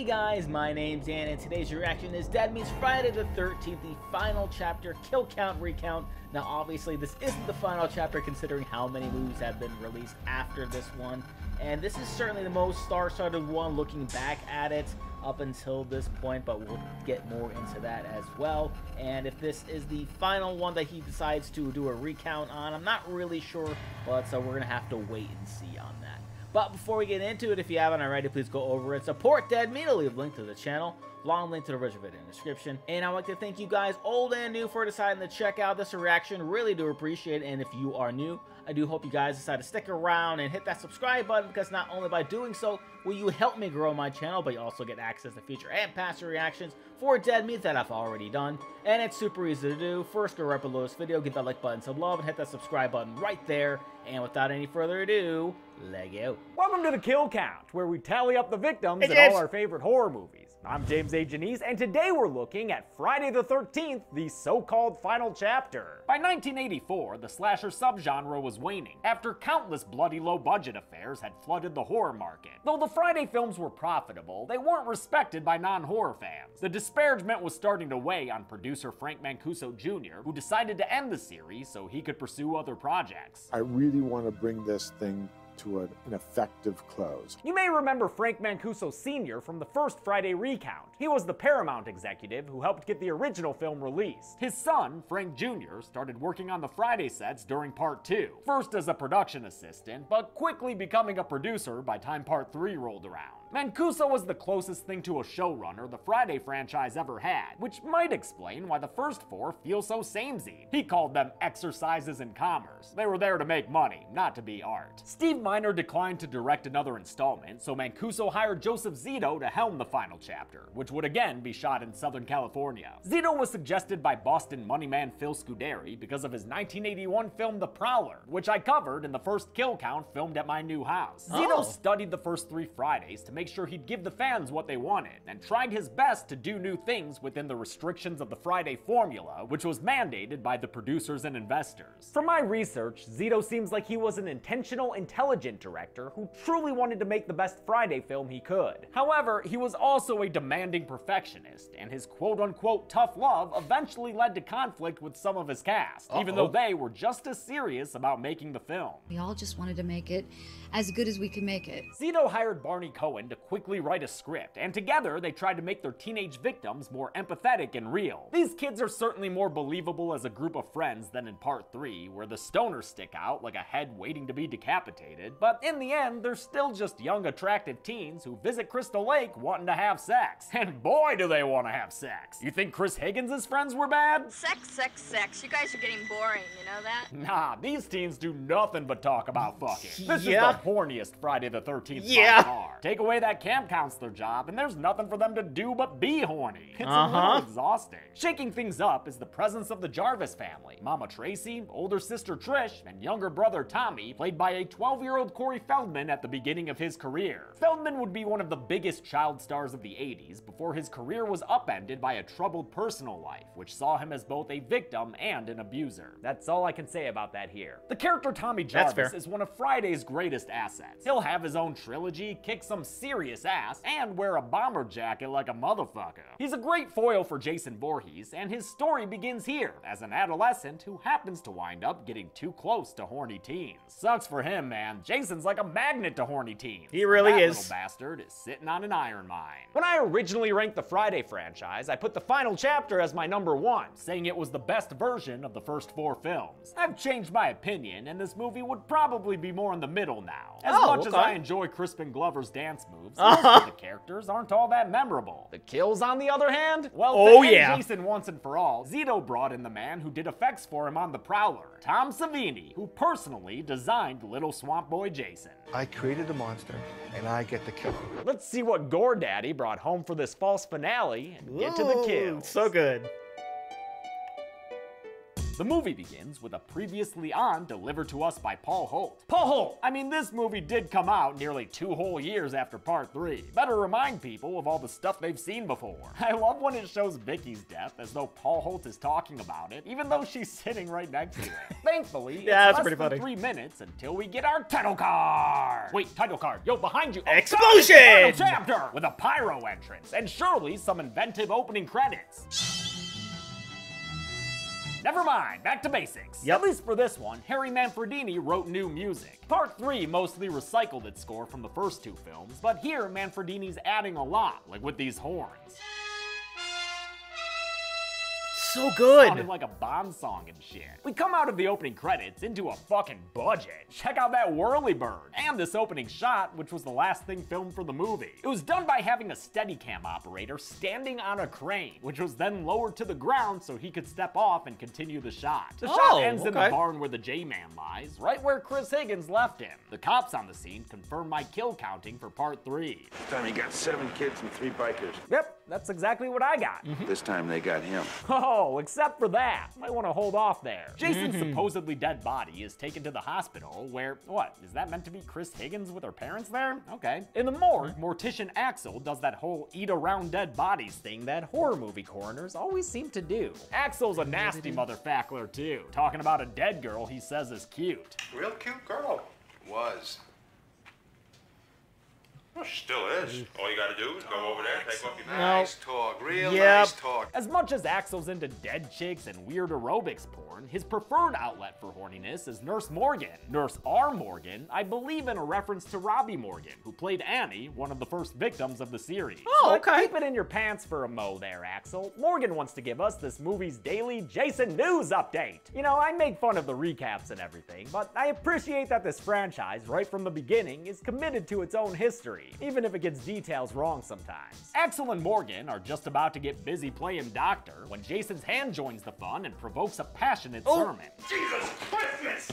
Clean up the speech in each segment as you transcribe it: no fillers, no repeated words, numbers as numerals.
Hey guys, my name's Dan, and today's reaction is Dead Meets Friday the 13th, the final chapter, kill count, recount. Now obviously this isn't the final chapter considering how many movies have been released after this one, and this is certainly the most star-studded one looking back at it up until this point, but we'll get more into that as well. And if this is the final one that he decides to do a recount on, I'm not really sure, but so we're gonna have to wait and see on that. But before we get into it, if you haven't already, please go over and support Dead Meat. I'll leave a link to the channel, long link to the original video in the description. And I'd like to thank you guys, old and new, for deciding to check out this reaction. Really do appreciate it. And if you are new, I do hope you guys decide to stick around and hit that subscribe button, because not only by doing so will you help me grow my channel, but you also get access to future and past reactions for Dead Meat that I've already done. And it's super easy to do. First, go right below this video, give that like button some love, and hit that subscribe button right there. And without any further ado, let go. Welcome to the Kill Count, where we tally up the victims in all our favorite horror movies. I'm James A. Janice, and today we're looking at Friday the 13th, the so-called final chapter. By 1984, the slasher subgenre was waning, after countless bloody low-budget affairs had flooded the horror market. Though the Friday films were profitable, they weren't respected by non-horror fans. The disparagement was starting to weigh on producer Frank Mancuso Jr., who decided to end the series so he could pursue other projects. I really want to bring this thing to an effective close. You may remember Frank Mancuso Sr. from the first Friday recount. He was the Paramount executive who helped get the original film released. His son, Frank Jr., started working on the Friday sets during Part 2, first as a production assistant, but quickly becoming a producer by time Part 3 rolled around. Mancuso was the closest thing to a showrunner the Friday franchise ever had, which might explain why the first four feel so samey. He called them exercises in commerce. They were there to make money, not to be art. Steve Miner declined to direct another installment, so Mancuso hired Joseph Zito to helm the final chapter, which would again be shot in Southern California. Zito was suggested by Boston moneyman Phil Scuderi because of his 1981 film The Prowler, which I covered in the first Kill Count filmed at my new house. Zito studied the first 3 Fridays to make sure he'd give the fans what they wanted, and tried his best to do new things within the restrictions of the Friday formula, which was mandated by the producers and investors. From my research, Zito seems like he was an intentional, intelligent director who truly wanted to make the best Friday film he could. However, he was also a demanding perfectionist, and his quote-unquote tough love eventually led to conflict with some of his cast, even though they were just as serious about making the film. We all just wanted to make it as good as we could make it. Zito hired Barney Cohen to quickly write a script, and together they tried to make their teenage victims more empathetic and real. These kids are certainly more believable as a group of friends than in Part 3, where the stoners stick out like a head waiting to be decapitated, but in the end, they're still just young, attractive teens who visit Crystal Lake wanting to have sex. And boy, do they want to have sex. You think Chris Higgins' friends were bad? Sex, sex, sex. You guys are getting boring, you know that? Nah, these teens do nothing but talk about fucking. This is the horniest Friday the 13th by far. Take away that camp counselor job, and there's nothing for them to do but be horny. It's a little exhausting. Shaking things up is the presence of the Jarvis family. Mama Tracy, older sister Trish, and younger brother Tommy, played by a 12-year-old Corey Feldman at the beginning of his career. Feldman would be one of the biggest child stars of the 80s before his career was upended by a troubled personal life, which saw him as both a victim and an abuser. That's all I can say about that here. The character Tommy Jarvis is one of Friday's greatest assets. He'll have his own trilogy, kick some serious ass, and wear a bomber jacket like a motherfucker. He's a great foil for Jason Voorhees, and his story begins here, as an adolescent who happens to wind up getting too close to horny teens. Sucks for him, man. Jason's like a magnet to horny teens. He really is. That little bastard is sitting on an iron mine. When I originally ranked the Friday franchise, I put the final chapter as my number 1, saying it was the best version of the first 4 films. I've changed my opinion, and this movie would probably be more in the middle now. As much as I enjoy Crispin Glover's dance moves, most of the characters aren't all that memorable. The kills, on the other hand, well, to end Jason once and for all, Zito brought in the man who did effects for him on The Prowler, Tom Savini, who personally designed Little Swamp Boy Jason. I created the monster, and I get to kill him. Let's see what Gore Daddy brought home for this false finale and get to the kills. So good. The movie begins with a previously on delivered to us by Paul Holt. Paul Holt! I mean, this movie did come out nearly 2 whole years after part 3. Better remind people of all the stuff they've seen before. I love when it shows Vicky's death as though Paul Holt is talking about it, even though she's sitting right next to it. Thankfully, Yeah, it's that's less pretty than funny. 3 minutes until we get our title card. Wait, title card. Yo, behind you. Oh, Explosion! God, it's the final chapter with a pyro entrance and surely some inventive opening credits. Never mind, back to basics. Yep. At least for this one, Harry Manfredini wrote new music. Part 3 mostly recycled its score from the first 2 films, but here Manfredini's adding a lot, like with these horns. So good. Sounded like a Bond song and shit. We come out of the opening credits into a fucking budget. Check out that whirly bird. And this opening shot, which was the last thing filmed for the movie. It was done by having a Steadicam operator standing on a crane, which was then lowered to the ground so he could step off and continue the shot. The shot ends in the barn where the J-Man lies, right where Chris Higgins left him. The cops on the scene confirm my kill counting for part 3. This time he got 7 kids and 3 bikers. Yep, that's exactly what I got. This time they got him. Oh, except for that. Might want to hold off there. Jason's supposedly dead body is taken to the hospital where, what, is that meant to be Chris Higgins with her parents there? Okay. In the morgue, Mortician Axel does that whole eat around dead bodies thing that horror movie coroners always seem to do. Axel's a nasty motherfucker too, talking about a dead girl he says is cute. Real cute girl. Was. Well, she still is. All you gotta do is go over there and take off your Nice talk, real nice talk. As much as Axel's into dead chicks and weird aerobics porn, his preferred outlet for horniness is Nurse Morgan. Nurse R. Morgan, I believe in a reference to Robbie Morgan, who played Annie, one of the first victims of the series. Oh, But okay. keep it in your pants for a mo there, Axel. Morgan wants to give us this movie's daily Jason news update. You know, I make fun of the recaps and everything, but I appreciate that this franchise, right from the beginning, is committed to its own history, even if it gets details wrong sometimes. Axel and Morgan are just about to get busy playing doctor when Jason's hand joins the fun and provokes a passionate sermon. Jesus Christmas!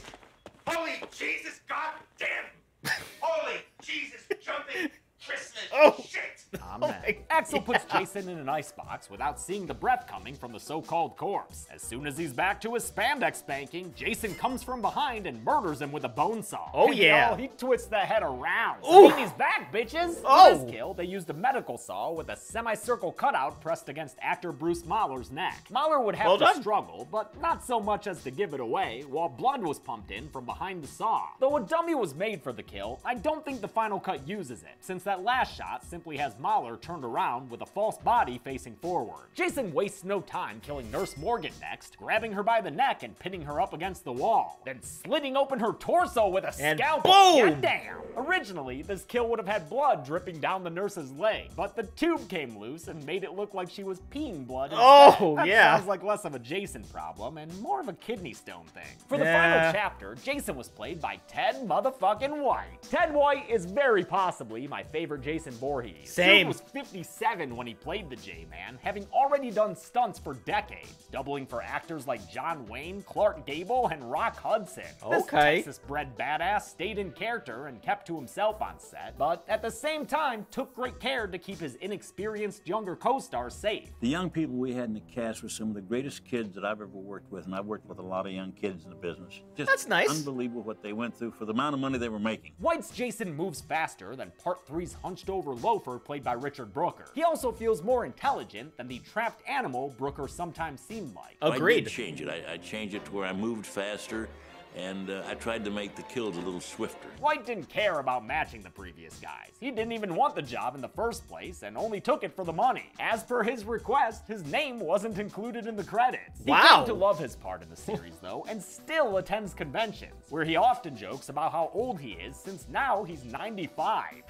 Holy Jesus goddamn! Holy Jesus jumping Christmas shit! Amen. Axel puts Jason in an icebox without seeing the breath coming from the so-called corpse. As soon as he's back to his spandex spanking, Jason comes from behind and murders him with a bone saw. Oh, And, yeah. y'all, he twists the head around. Ooh. He's back, bitches! Oh. For this kill, they used a medical saw with a semicircle cutout pressed against actor Bruce Mahler's neck. Mahler would have Well to done. struggle, but not so much as to give it away, while blood was pumped in from behind the saw. Though a dummy was made for the kill, I don't think the final cut uses it, since that last shot simply has Mahler turned around with a false body facing forward. Jason wastes no time killing Nurse Morgan next, grabbing her by the neck and pinning her up against the wall, then slitting open her torso with a And scalpel. boom! Goddamn! Originally, this kill would have had blood dripping down the nurse's leg, but the tube came loose and made it look like she was peeing blood instead. Oh, That yeah. sounds like less of a Jason problem and more of a kidney stone thing. For the Yeah. final chapter, Jason was played by Ted motherfucking White. Ted White is very possibly my favorite Jason Voorhees. Same. Dude was 57 when he played the J-Man, having already done stunts for decades, doubling for actors like John Wayne, Clark Gable, and Rock Hudson. This Okay. Texas-bred badass stayed in character and kept to himself on set, but at the same time took great care to keep his inexperienced younger co-stars safe. The young people we had in the cast were some of the greatest kids that I've ever worked with, and I've worked with a lot of young kids in the business. Just That's nice. Unbelievable what they went through for the amount of money they were making. White's Jason moves faster than Part 3's hunched-over loafer played by Richard Brooker. He also feels more intelligent than the trapped animal Brooker sometimes seemed like. I Agreed. did change it. I changed it to where I moved faster, and I tried to make the kills a little swifter. White didn't care about matching the previous guys. He didn't even want the job in the first place and only took it for the money. As per his request, his name wasn't included in the credits. He Wow. came to love his part in the series though, and still attends conventions, where he often jokes about how old he is since now he's 95.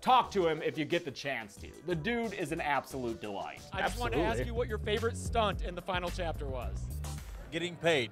Talk to him if you get the chance to. The dude is an absolute delight. I just wanted to ask you what your favorite stunt in the final chapter was. Getting paid.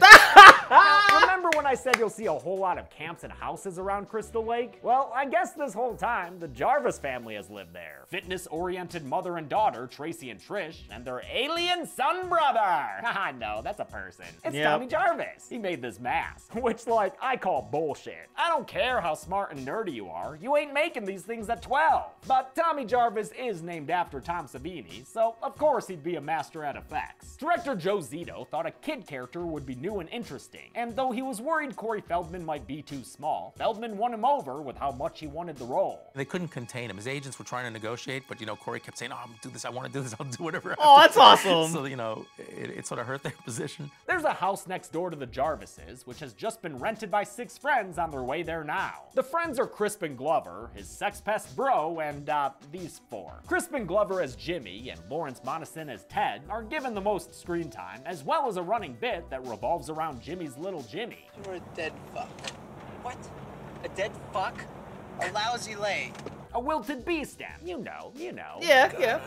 Now, remember when I said you'll see a whole lot of camps and houses around Crystal Lake? Well, I guess this whole time, the Jarvis family has lived there. Fitness-oriented mother and daughter, Tracy and Trish, and their alien son brother. Haha, no, that's a person. It's Tommy Jarvis. He made this mask, which, like, I call bullshit. I don't care how smart and nerdy you are, you ain't making these things at 12. But Tommy Jarvis is named after Tom Savini, so of course he'd be a master at effects. Director Joe Zito thought a kid character would be new and interesting, and though he was worried Corey Feldman might be too small, Feldman won him over with how much he wanted the role. They couldn't contain him. His agents were trying to negotiate, but, you know, Corey kept saying, oh, I'm gonna do this, I want to do this, I'll do whatever. Oh, that's awesome. So, you know, it sort of hurt their position. There's a house next door to the Jarvises, which has just been rented by 6 friends on their way there now. The friends are Crispin Glover, his sex pest bro, and, these 4. Crispin Glover as Jimmy and Lawrence Monason as Ted are given the most screen time, as well as a running bit that revolves around Jimmy's little Jimmy. You're a dead fuck. What? A dead fuck? A lousy lay. A wilted bee stem, you know. Yeah.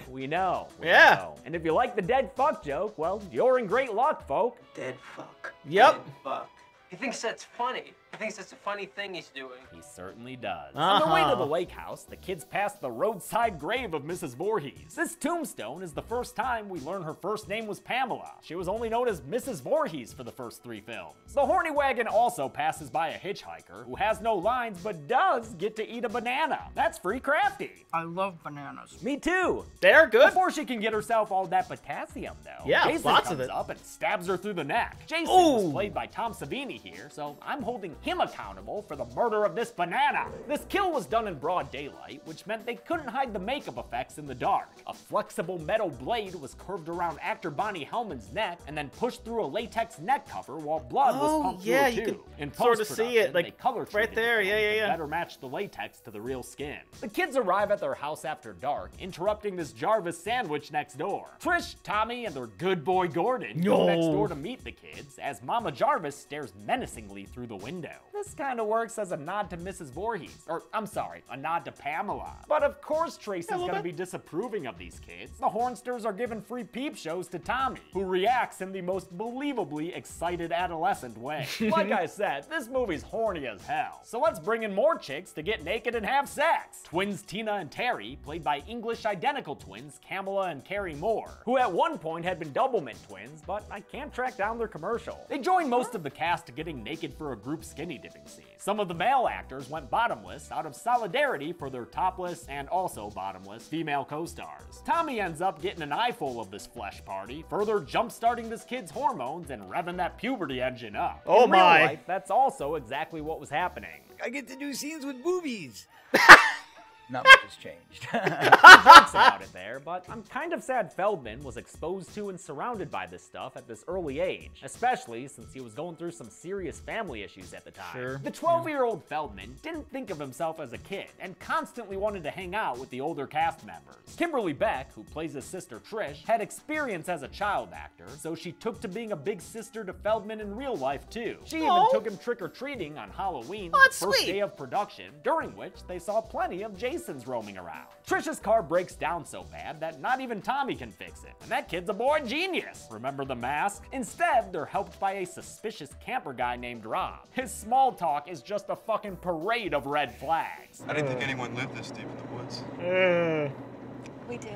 We know. Yeah. Know. And if you like the dead fuck joke, well, you're in great luck, folk. Dead fuck. Yep. Dead fuck. He thinks that's funny. He thinks that's a funny thing he's doing. He certainly does. On the way to the lake house, the kids pass the roadside grave of Mrs. Voorhees. This tombstone is the first time we learn her first name was Pamela. She was only known as Mrs. Voorhees for the first 3 films. The horny wagon also passes by a hitchhiker who has no lines but does get to eat a banana. That's free crafty. I love bananas. Me too. They're good. Before she can get herself all that potassium, though, Yeah, Jason lots comes of it. up and stabs her through the neck. Jason was played by Tom Savini here, so I'm holding him accountable for the murder of this banana. This kill was done in broad daylight, which meant they couldn't hide the makeup effects in the dark. A flexible metal blade was curved around actor Bonnie Hellman's neck and then pushed through a latex neck cover while blood was pumped through a tube. In sort of see it, like, they color right there. Yeah. better match the latex to the real skin. The kids arrive at their house after dark, interrupting this Jarvis sandwich next door. Trish, Tommy, and their good boy Gordon go next door to meet the kids as Mama Jarvis stares menacingly through the window. This kind of works as a nod to Mrs. Voorhees, or I'm sorry, a nod to Pamela. But of course Tracy's gonna be disapproving of these kids. The Hornsters are giving free peep shows to Tommy, who reacts in the most believably excited adolescent way. Like I said, this movie's horny as hell. So let's bring in more chicks to get naked and have sex. Twins Tina and Terry, played by English identical twins Kamala and Carrie Moore, who at one point had been Doublemint twins, but I can't track down their commercial. They joined most of the cast getting naked for a group skinny dipping scene. Some of the male actors went bottomless out of solidarity for their topless and also bottomless female co-stars. Tommy ends up getting an eyeful of this flesh party, further jump-starting this kid's hormones and revving that puberty engine up. Oh In real my. life, that's also exactly what was happening. I get to do scenes with boobies. Not much has changed. Jokes about it there, but I'm kind of sad Feldman was exposed to and surrounded by this stuff at this early age, especially since he was going through some serious family issues at the time. Sure. The 12-year-old Feldman didn't think of himself as a kid and constantly wanted to hang out with the older cast members. Kimberly Beck, who plays his sister Trish, had experience as a child actor, so she took to being a big sister to Feldman in real life too. She even took him trick-or-treating on Halloween, the first day of production, during which they saw plenty of Jason's roaming around. Trisha's car breaks down so bad that not even Tommy can fix it, and that kid's a boy genius. Remember the mask? Instead, they're helped by a suspicious camper guy named Rob. His small talk is just a fucking parade of red flags. I didn't think anyone lived this deep in the woods. We do.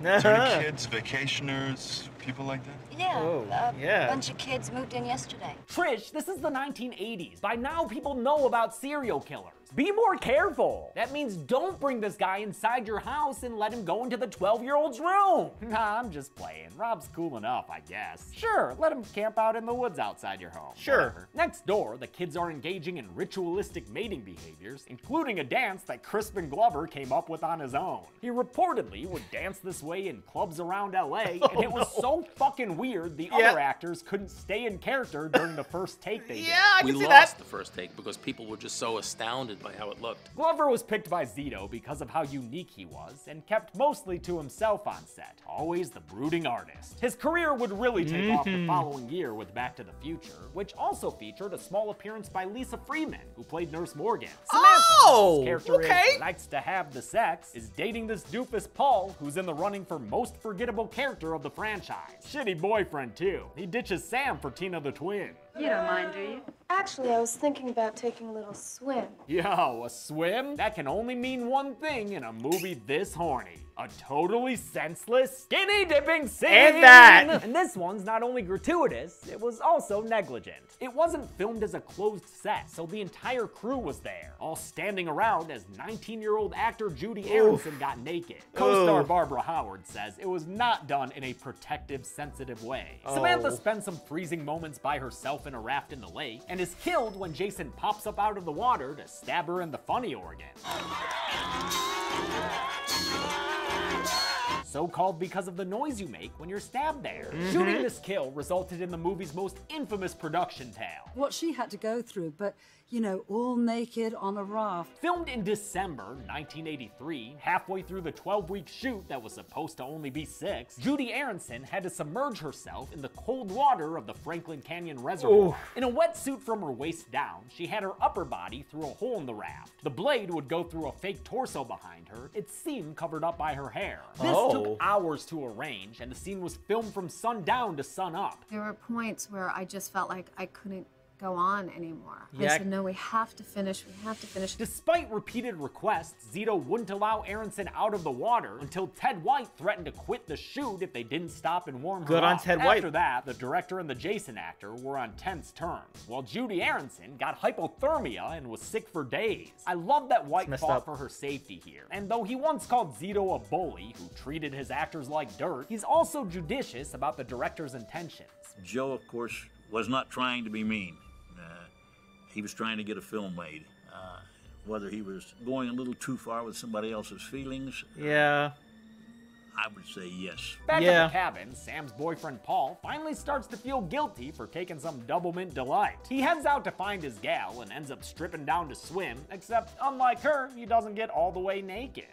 Is there any kids, vacationers, people like that? Yeah. A bunch of kids moved in yesterday. Trish, this is the 1980s. By now, people know about serial killers. Be more careful. That means don't bring this guy inside your house and let him go into the 12-year-old's room. Nah, I'm just playing. Rob's cool enough, I guess. Sure, let him camp out in the woods outside your home. Sure. Whatever. Next door, the kids are engaging in ritualistic mating behaviors, including a dance that Crispin Glover came up with on his own. He reportedly would dance this way in clubs around LA, and it was so fucking weird the other actors couldn't stay in character during the first take they did. We lost the first take because people were just so astounded it by how it looked. Glover was picked by Zito because of how unique he was, and kept mostly to himself on set, always the brooding artist. His career would really take off the following year with Back to the Future, which also featured a small appearance by Lisa Freeman, who played Nurse Morgan. Samantha, whose character likes to have the sex, is dating this doofus Paul, who's in the running for most forgettable character of the franchise. Shitty boyfriend, too. He ditches Sam for Tina the twin. You don't mind, do you? Actually, I was thinking about taking a little swim. Yo, a swim? That can only mean one thing in a movie this horny. A totally senseless skinny dipping scene! And that! And this one's not only gratuitous, it was also negligent. It wasn't filmed as a closed set, so the entire crew was there, all standing around as 19-year-old actor Judy Aronson got naked. Co-star Barbara Howard says it was not done in a protective, sensitive way. Samantha spends some freezing moments by herself in a raft in the lake, and is killed when Jason pops up out of the water to stab her in the funny organ. So called because of the noise you make when you're stabbed there. Shooting this kill resulted in the movie's most infamous production tale. What she had to go through, but, you know, all naked on a raft. Filmed in December 1983, halfway through the 12-week shoot that was supposed to only be 6, Judy Aronson had to submerge herself in the cold water of the Franklin Canyon Reservoir. In a wetsuit from her waist down, she had her upper body through a hole in the raft. The blade would go through a fake torso behind her, its seam covered up by her hair. This took hours to arrange, and the scene was filmed from sundown to sunup. There were points where I just felt like I couldn't go on anymore. Yeah. I said, no, we have to finish. Despite repeated requests, Zito wouldn't allow Aronson out of the water until Ted White threatened to quit the shoot if they didn't stop and warm her Good on up. Ted White. After that, the director and the Jason actor were on tense terms, while Judy Aronson got hypothermia and was sick for days. I love that White fought for her safety here, and though he once called Zito a bully who treated his actors like dirt, he's also judicious about the director's intentions. Joe, of course, was not trying to be mean. He was trying to get a film made. Whether he was going a little too far with somebody else's feelings, I would say yes. Back at the cabin, Sam's boyfriend Paul finally starts to feel guilty for taking some double mint delight. He heads out to find his gal and ends up stripping down to swim, except unlike her, he doesn't get all the way naked.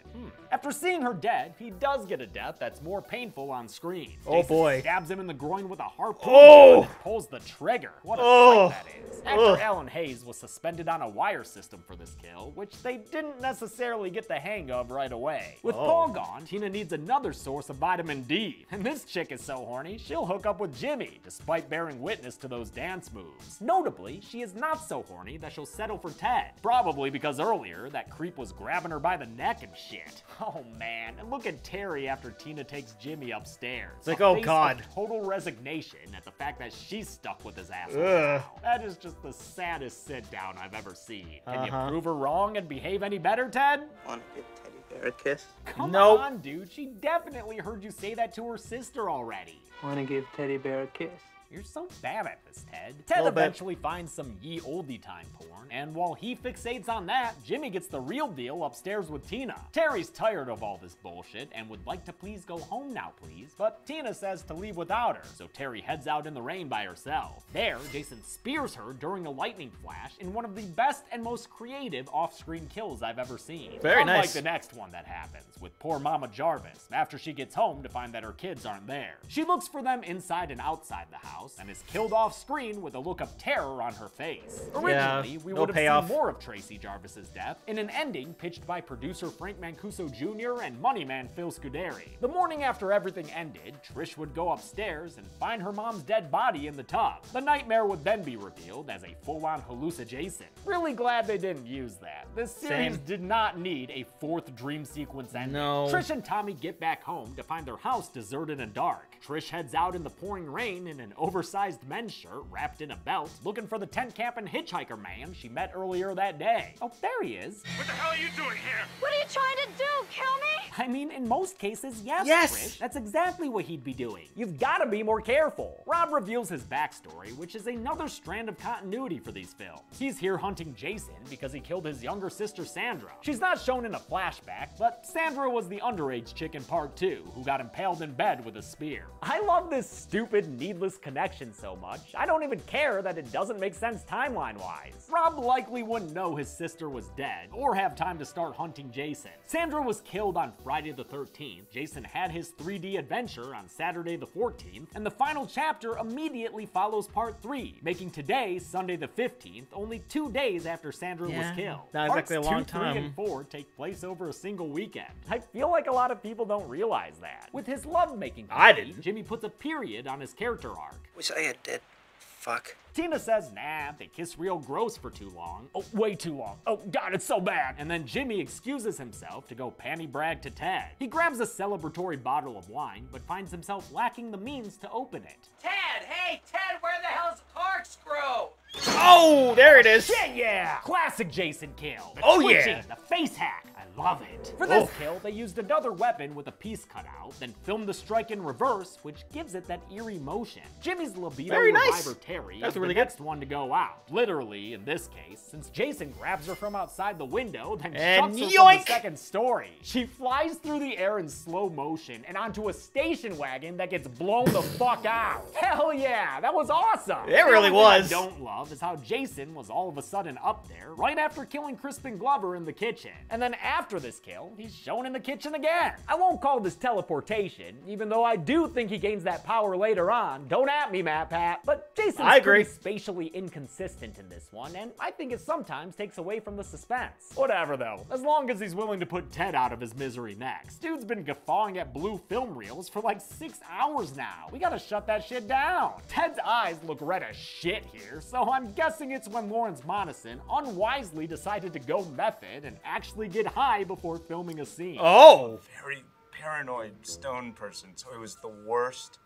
After seeing her dead, he does get a death that's more painful on screen. Jason stabs him in the groin with a harpoon and pulls the trigger. What a sight that is. Actor Alan Hayes was suspended on a wire system for this kill, which they didn't necessarily get the hang of right away. With Paul gone, Tina needs another source of vitamin D, and this chick is so horny, she'll hook up with Jimmy, despite bearing witness to those dance moves. Notably, she is not so horny that she'll settle for Ted, probably because earlier, that creep was grabbing her by the neck and shit. Oh man, and look at Terry after Tina takes Jimmy upstairs. It's like, oh god. Total resignation at the fact that she's stuck with his asshole now. That is just the saddest sit down I've ever seen. Can you prove her wrong and behave any better, Ted? Want to give Teddy Bear a kiss? Come on, dude. She definitely heard you say that to her sister already. Want to give Teddy Bear a kiss? You're so bad at this, Ted. Ted eventually finds some ye olde time porn, and while he fixates on that, Jimmy gets the real deal upstairs with Tina. Terry's tired of all this bullshit and would like to please go home now, please, but Tina says to leave without her, so Terry heads out in the rain by herself. There, Jason spears her during a lightning flash in one of the best and most creative off-screen kills I've ever seen. Very Unlike nice. the next one that happens, with poor Mama Jarvis, after she gets home to find that her kids aren't there. She looks for them inside and outside the house, and is killed off screen with a look of terror on her face. Originally, we would have seen more of Tracy Jarvis's death in an ending pitched by producer Frank Mancuso Jr. and moneyman Phil Scuderi. The morning after everything ended, Trish would go upstairs and find her mom's dead body in the tub. The nightmare would then be revealed as a full-on hallucination. Really glad they didn't use that. This series did not need a fourth dream sequence ending. Trish and Tommy get back home to find their house deserted and dark. Trish heads out in the pouring rain in an oversized men's shirt wrapped in a belt, looking for the tent camping hitchhiker man she met earlier that day. Oh, there he is. What the hell are you doing here? What are you trying to do? Kill me? I mean, in most cases, yes, Yes. Trish. That's exactly what he'd be doing. You've got to be more careful. Rob reveals his backstory, which is another strand of continuity for these films. He's here hunting Jason because he killed his younger sister Sandra. She's not shown in a flashback, but Sandra was the underage chick in part 2 who got impaled in bed with a spear. I love this stupid, needless connection so much, I don't even care that it doesn't make sense timeline-wise. Rob likely wouldn't know his sister was dead, or have time to start hunting Jason. Sandra was killed on Friday the 13th, Jason had his 3D adventure on Saturday the 14th, and the final chapter immediately follows part 3, making today, Sunday the 15th, only 2 days after Sandra was killed. Not exactly a long Parts 2, 3, time. and 4 take place over a single weekend. I feel like a lot of people don't realize that. With his lovemaking I comedy, didn't. Jimmy puts a period on his character arc. Wish I had dead. Fuck. Tina says, nah, they kiss real gross for too long. Oh, way too long. Oh, God, it's so bad. And then Jimmy excuses himself to go panty brag to Ted. He grabs a celebratory bottle of wine, but finds himself lacking the means to open it. Ted! Hey, Ted, where the hell's the cork screw? Oh, there it is. Shit, yeah! Classic Jason kill. The Oh, twitching, yeah. The face hack. I love it. For this kill, they used another weapon with a piece cut out, then filmed the strike in reverse, which gives it that eerie motion. Jimmy's libido Very nice. reviver Terry That's is really the good. next one to go out. Literally, in this case, since Jason grabs her from outside the window, then And shoves her from yoink! the second story. She flies through the air in slow motion and onto a station wagon that gets blown the fuck out. Hell yeah, that was awesome. It really The only thing was. I don't love is how Jason was all of a sudden up there right after killing Crispin Glover in the kitchen. And then after this kill, he's shown in the kitchen again. I won't call this teleportation, even though I do think he gains that power later on. Don't at me, Matt Pat. But Jason's I agree. pretty spatially inconsistent in this one, and I think it sometimes takes away from the suspense. Whatever though, as long as he's willing to put Ted out of his misery next. Dude's been guffawing at blue film reels for like 6 hours now. We gotta shut that shit down. Ted's eyes look red as shit here, so I'm guessing it's when Lawrence Monason unwisely decided to go method and actually get high before filming a scene. Oh. Very paranoid stone person, so it was the worst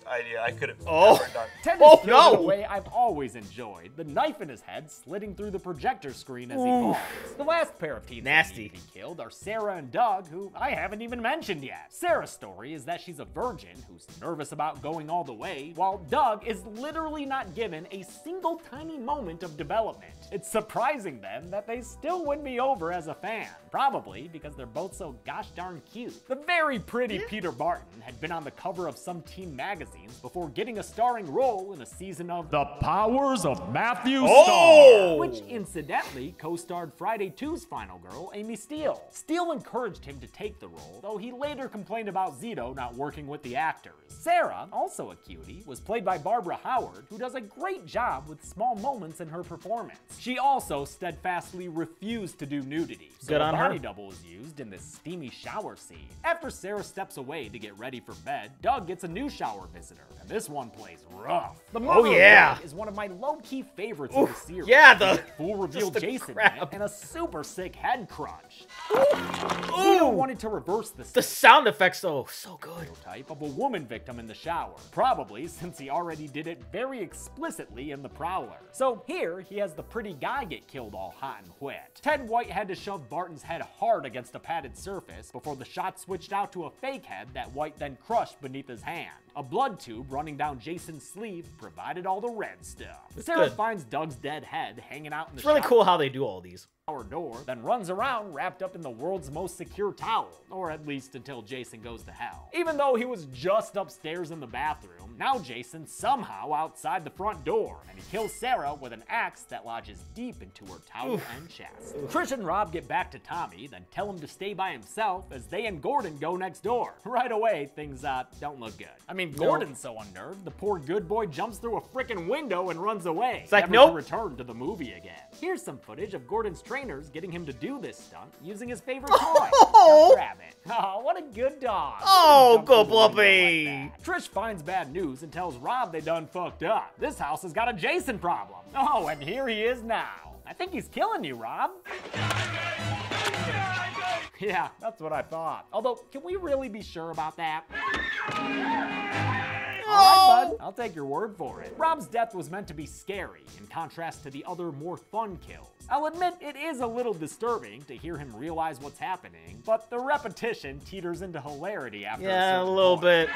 idea I could have ever done. Ted Oh, is killed in a no. way I've always enjoyed. The knife in his head slitting through the projector screen as he Oof. falls. The last pair of teens Nasty. that need to be killed are Sarah and Doug, who I haven't even mentioned yet. Sarah's story is that she's a virgin who's nervous about going all the way, while Doug is literally not given a single tiny moment of development. It's surprising then that they still win me over as a fan. Probably because they're both so gosh darn cute. The very pretty Peter Barton had been on the cover of some teen magazines before getting a starring role in a season of The Powers of Matthew Oh! Starr, which incidentally co-starred Friday 2's final girl, Amy Steele. Steele encouraged him to take the role, though he later complained about Zito not working with the actors. Sarah, also a cutie, was played by Barbara Howard, who does a great job with small moments in her performance. She also steadfastly refused to do nudity, so Good a on her. body double is used in this steamy shower scene. After Sarah steps away to get ready for bed, Doug gets a new shower visitor, and this one plays rough. The mother of yeah. Doug is one of my low-key favorites in the series. yeah, the- With full reveal just the Jason crap. in it, and a super sick head crunch. Ooh. Zito wanted to reverse The sound effects, though, so good. Type of a woman victim in the shower, probably since he already did it very explicitly in The Prowler. So here, he has the pretty guy get killed all hot and wet. Ted White had to shove Barton's head hard against a padded surface before the shot switched out to a fake head that White then crushed beneath his hand. A blood tube running down Jason's sleeve provided all the red stuff. Sarah good. finds Doug's dead head hanging out in the It's really shower cool how they do all these. door, then runs around wrapped up in the world's most secure towel, or at least until Jason goes to hell. Even though he was just upstairs in the bathroom, now Jason's somehow outside the front door, and he kills Sarah with an axe that lodges deep into her towel and chest. Trish and Rob get back to Tommy, then tell him to stay by himself as they and Gordon go next door. Right away, things don't look good. I mean, Gordon's so unnerved, the poor good boy jumps through a frickin' window and runs away. It's like, never nope. to return to the movie again. Here's some footage of Gordon's trainers getting him to do this stunt using his favorite toy, Jump Rabbit. Oh, what a good dog. Oh, Jump go through the window Blumpy. like that. Trish finds bad news and tells Rob they done fucked up. This house has got a Jason problem. Oh, and here he is now. I think he's killing you, Rob. Yeah, that's what I thought. Although, can we really be sure about that? Alright, bud, I'll take your word for it. Rob's death was meant to be scary, in contrast to the other more fun kills. I'll admit it is a little disturbing to hear him realize what's happening, but the repetition teeters into hilarity after a little bit.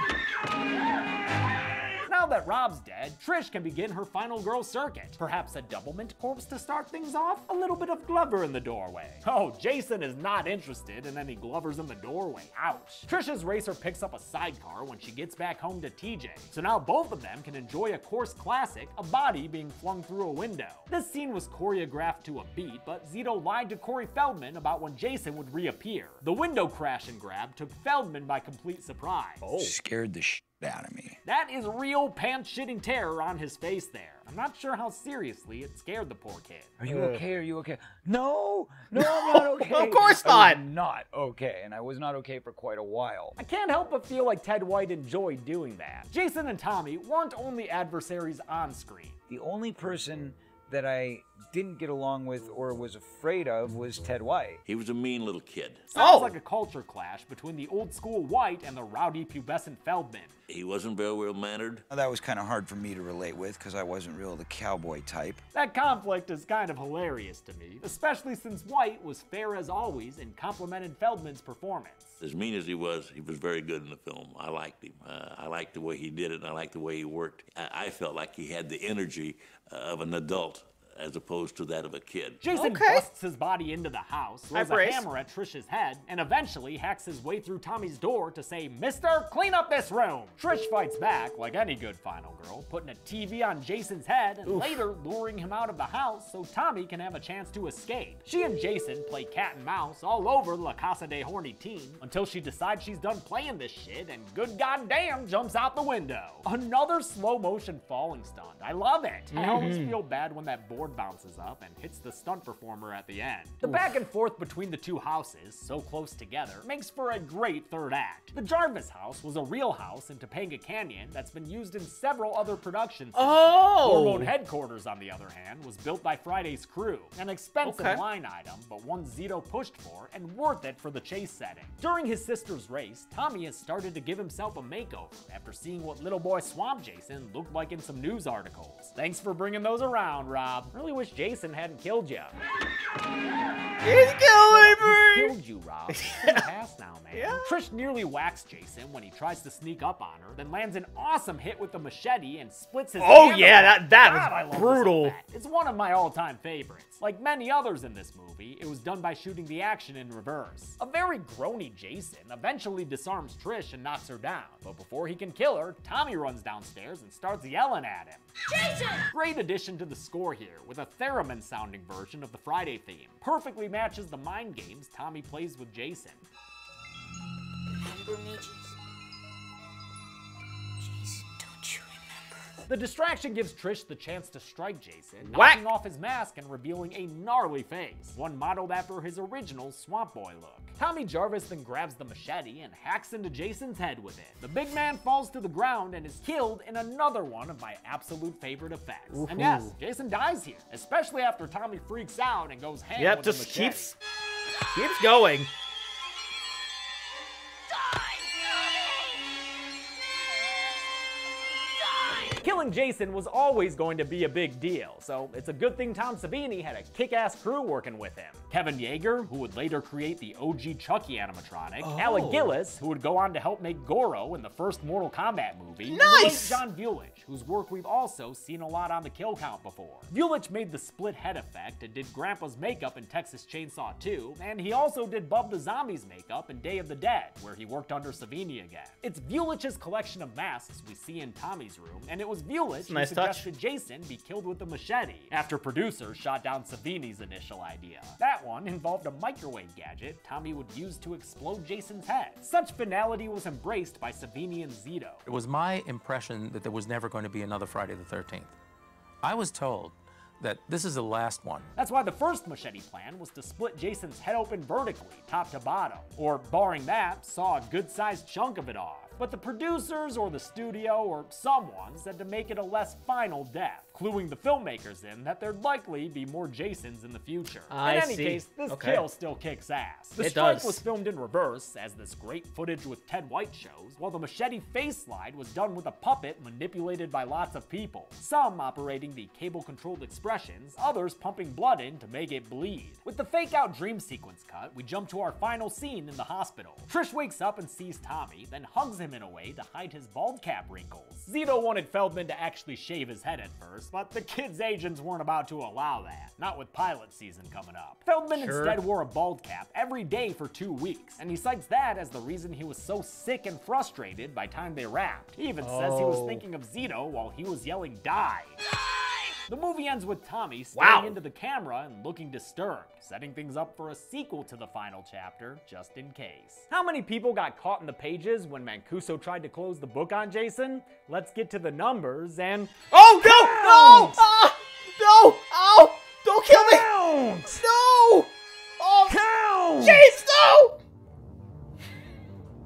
Now that Rob's dead, Trish can begin her final girl circuit. Perhaps a doublemint corpse to start things off? A little bit of Glover in the doorway. Oh, Jason is not interested in any Glovers in the doorway. Ouch. Trish's racer picks up a sidecar when she gets back home to TJ. So now both of them can enjoy a course classic, a body being flung through a window. This scene was choreographed to a beat, but Zito lied to Corey Feldman about when Jason would reappear. The window crash and grab took Feldman by complete surprise. Oh. Scared the shit out of me. That is real pants-shitting terror on his face there. I'm not sure how seriously it scared the poor kid. Are you okay? Are you okay? No, I'm not okay. Of course not. I was not okay, and I was not okay for quite a while. I can't help but feel like Ted White enjoyed doing that. Jason and Tommy weren't only adversaries on screen. The only person that I didn't get along with or was afraid of was Ted White. He was a mean little kid. Sounds like a culture clash between the old school White and the rowdy pubescent Feldman. He wasn't very well-mannered. That was kind of hard for me to relate with because I wasn't real the cowboy type. That conflict is kind of hilarious to me, especially since White was fair as always and complimented Feldman's performance. As mean as he was very good in the film. I liked him. I liked the way he did it, and I liked the way he worked. I felt like he had the energy of an adult as opposed to that of a kid. Jason busts his body into the house, throws a hammer at Trish's head, and eventually hacks his way through Tommy's door to say, "Mister, clean up this room!" Trish fights back, like any good final girl, putting a TV on Jason's head and later luring him out of the house so Tommy can have a chance to escape. She and Jason play cat and mouse all over La Casa de Horny Teen until she decides she's done playing this shit and good goddamn jumps out the window. Another slow motion falling stunt. I love it. I always feel bad when that board bounces up and hits the stunt performer at the end. The back and forth between the two houses, so close together, makes for a great third act. The Jarvis house was a real house in Topanga Canyon that's been used in several other productions. Hormone Headquarters, on the other hand, was built by Friday's crew. An expensive line item, but one Zito pushed for and worth it for the chase setting. During his sister's race, Tommy has started to give himself a makeover after seeing what little boy Swamp Jason looked like in some news articles. Thanks for bringing those around, Rob. Really wish Jason hadn't killed you. He's killing me! He killed you, Rob. It's in the past now, man. Yeah. Trish nearly whacks Jason when he tries to sneak up on her, then lands an awesome hit with the machete and splits his hand apart. that was brutal. It's one of my all-time favorites. Like many others in this movie, it was done by shooting the action in reverse. A very groany Jason eventually disarms Trish and knocks her down, but before he can kill her, Tommy runs downstairs and starts yelling at him. Jason! Great addition to the score here, with a theremin-sounding version of the Friday theme. Perfectly matches the mind games Tommy plays with Jason. Remember me, Jason? Jason, don't you remember? The distraction gives Trish the chance to strike Jason, knocking off his mask and revealing a gnarly face, one modeled after his original Swamp Boy look. Tommy Jarvis then grabs the machete and hacks into Jason's head with it. The big man falls to the ground and is killed in another one of my absolute favorite effects. And yes, Jason dies here, especially after Tommy freaks out and goes ham with the machete. keeps going. Killing Jason was always going to be a big deal, so it's a good thing Tom Savini had a kick-ass crew working with him. Kevin Yeager, who would later create the OG Chucky animatronic, Alec Gillis, who would go on to help make Goro in the first Mortal Kombat movie, and the late John Vulich, whose work we've also seen a lot on the Kill Count before. Vulich made the split head effect and did Grandpa's makeup in Texas Chainsaw 2, and he also did Bub the Zombie's makeup in Day of the Dead, where he worked under Savini again. It's Vulich's collection of masks we see in Tommy's room, and it was Vulich who suggested Jason be killed with a machete, after producers shot down Savini's initial idea. That one involved a microwave gadget Tommy would use to explode Jason's head. Such finality was embraced by Savini and Zito. It was my impression that there was never going to be another Friday the 13th. I was told that this is the last one. That's why the first machete plan was to split Jason's head open vertically, top to bottom, or barring that, saw a good-sized chunk of it off. But the producers or the studio or someone said to make it a less final death, cluing the filmmakers in that there'd likely be more Jasons in the future. In any case, this kill still kicks ass. The strike was filmed in reverse, as this great footage with Ted White shows, while the machete face slide was done with a puppet manipulated by lots of people, some operating the cable-controlled expressions, others pumping blood in to make it bleed. With the fake-out dream sequence cut, we jump to our final scene in the hospital. Trish wakes up and sees Tommy, then hugs him in a way to hide his bald cap wrinkles. Zito wanted Feldman to actually shave his head at first, but the kid's agents weren't about to allow that, not with pilot season coming up. Feldman instead wore a bald cap every day for 2 weeks, and he cites that as the reason he was so sick and frustrated by time they wrapped. He even says he was thinking of Zito while he was yelling, "Die!" The movie ends with Tommy staring into the camera and looking disturbed, setting things up for a sequel to the final chapter, just in case. How many people got caught in the pages when Mancuso tried to close the book on Jason? Let's get to the numbers and... Oh, no! No! No! Oh! Don't kill me! No! Oh! Jason, no!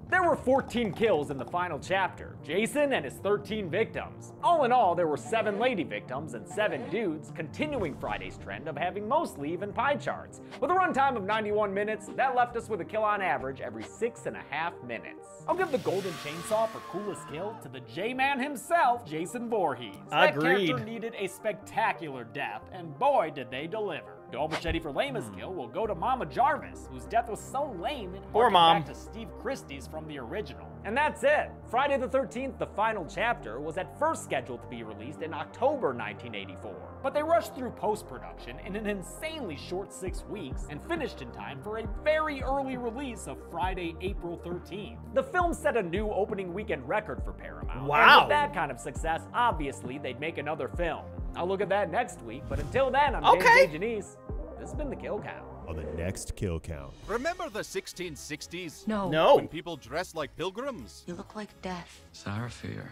There were 14 kills in the final chapter, Jason and his 13 victims. All in all, there were 7 lady victims and 7 dudes, continuing Friday's trend of having mostly even pie charts. With a runtime of 91 minutes, that left us with a kill on average every 6.5 minutes. I'll give the golden chainsaw for coolest kill to the J-Man himself, Jason Voorhees. That character needed a spectacular death, and boy did they deliver. Dual machete for lamest kill will go to Mama Jarvis, whose death was so lame it harkened back to Steve Christie's from the original. And that's it. Friday the 13th, the final chapter, was at first scheduled to be released in October 1984. But they rushed through post-production in an insanely short 6 weeks and finished in time for a very early release of Friday, April 13th. The film set a new opening weekend record for Paramount. Wow. And with that kind of success, obviously they'd make another film. I'll look at that next week, but until then, I'm James A. Janice. This has been the Kill Count. On the next Kill Count. Remember the 1660s? No. When people dressed like pilgrims? You look like death. Sarafir,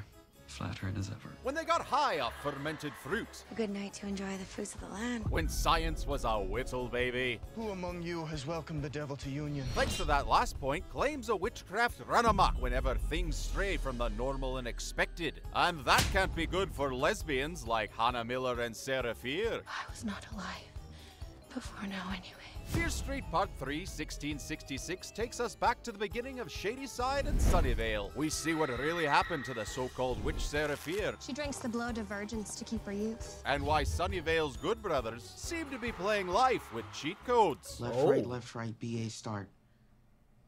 flattering as ever. When they got high off fermented fruit? A good night to enjoy the fruits of the land. When science was a whittle baby? Who among you has welcomed the devil to union? Thanks to that last point, claims of witchcraft run amok whenever things stray from the normal and expected. And that can't be good for lesbians like Hannah Miller and Sarah Fear. I was not alive before now anyway. Fear Street Part 3, 1666 takes us back to the beginning of Shadyside and Sunnyvale. We see what really happened to the so-called witch Sarah Fear. She drinks the blood of virgins to keep her youth. And why Sunnyvale's good brothers seem to be playing life with cheat codes. Left, right, BA start.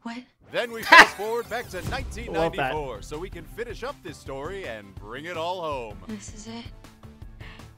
What? Then we fast forward back to 1994 so we can finish up this story and bring it all home. This is it?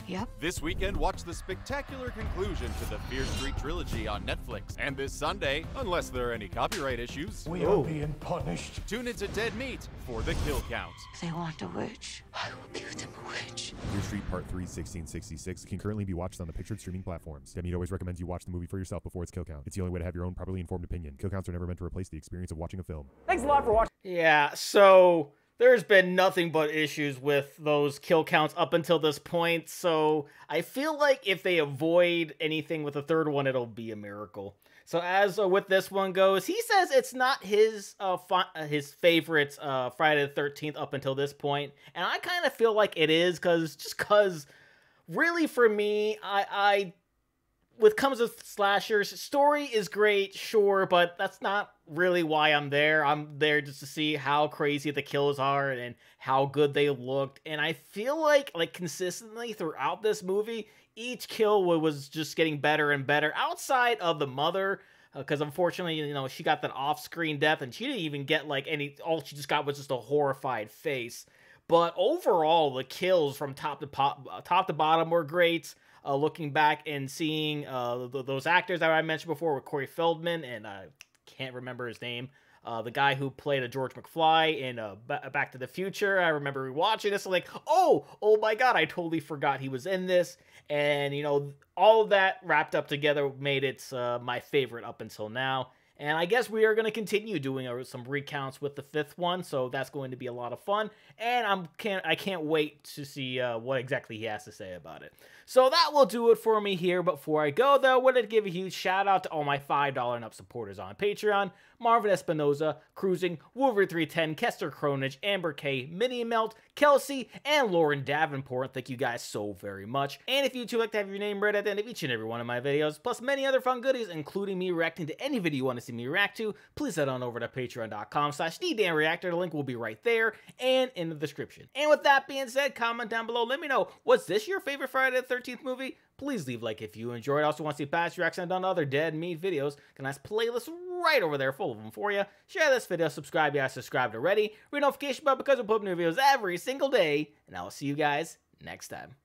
Yep. This weekend, watch the spectacular conclusion to the Fear Street trilogy on Netflix. And this Sunday, unless there are any copyright issues, We are being punished. tune into Dead Meat for the Kill Count. If they want a witch, I will give them a witch. Fear Street Part 3, 1666 can currently be watched on the pictured streaming platforms. Dead Meat always recommends you watch the movie for yourself before its Kill Count. It's the only way to have your own properly informed opinion. Kill Counts are never meant to replace the experience of watching a film. Thanks a lot for watching. Yeah, so there's been nothing but issues with those kill counts up until this point, so I feel like if they avoid anything with the third one, it'll be a miracle. So as with this one goes, he says it's not his favorite Friday the 13th up until this point, and I kind of feel like it is, because really for me, with comes with slashers, story is great, sure, but that's not really why I'm there. I'm there just to see how crazy the kills are and how good they looked. And I feel like consistently throughout this movie, each kill was just getting better and better outside of the mother. Because unfortunately, you know, she got that off-screen death and she didn't even get all she just got was just a horrified face. But overall, the kills from top to bottom were great. Looking back and seeing those actors that I mentioned before with Corey Feldman and I can't remember his name, the guy who played a George McFly in Back to the Future. I remember rewatching this, like, oh my god, I totally forgot he was in this. And you know, all of that wrapped up together made it my favorite up until now. And I guess we are going to continue doing some recounts with the 5th one, so that's going to be a lot of fun. And I can't wait to see what exactly he has to say about it. So that will do it for me here. But before I go, though, I wanted to give a huge shout out to all my $5 and up supporters on Patreon. Marvin Espinoza, Cruising, Wolverine310, Kester Cronage, Amber K, Minnie Melt, Kelsey, and Lauren Davenport. Thank you guys so very much. And if you too like to have your name read at the end of each and every one of my videos, plus many other fun goodies, including me reacting to any video you want to see me react to, please head on over to patreon.com/TheDanReactor. The link will be right there and in the description. And with that being said, comment down below. Let me know, was this your favorite Friday the 13th movie? Please leave a like if you enjoyed. Also want to see past reactions on other Dead Meat videos. Got a nice playlist right over there full of them for you. Share this video, subscribe if you haven't subscribed already. Ring notification bell because we put up new videos every single day. And I will see you guys next time.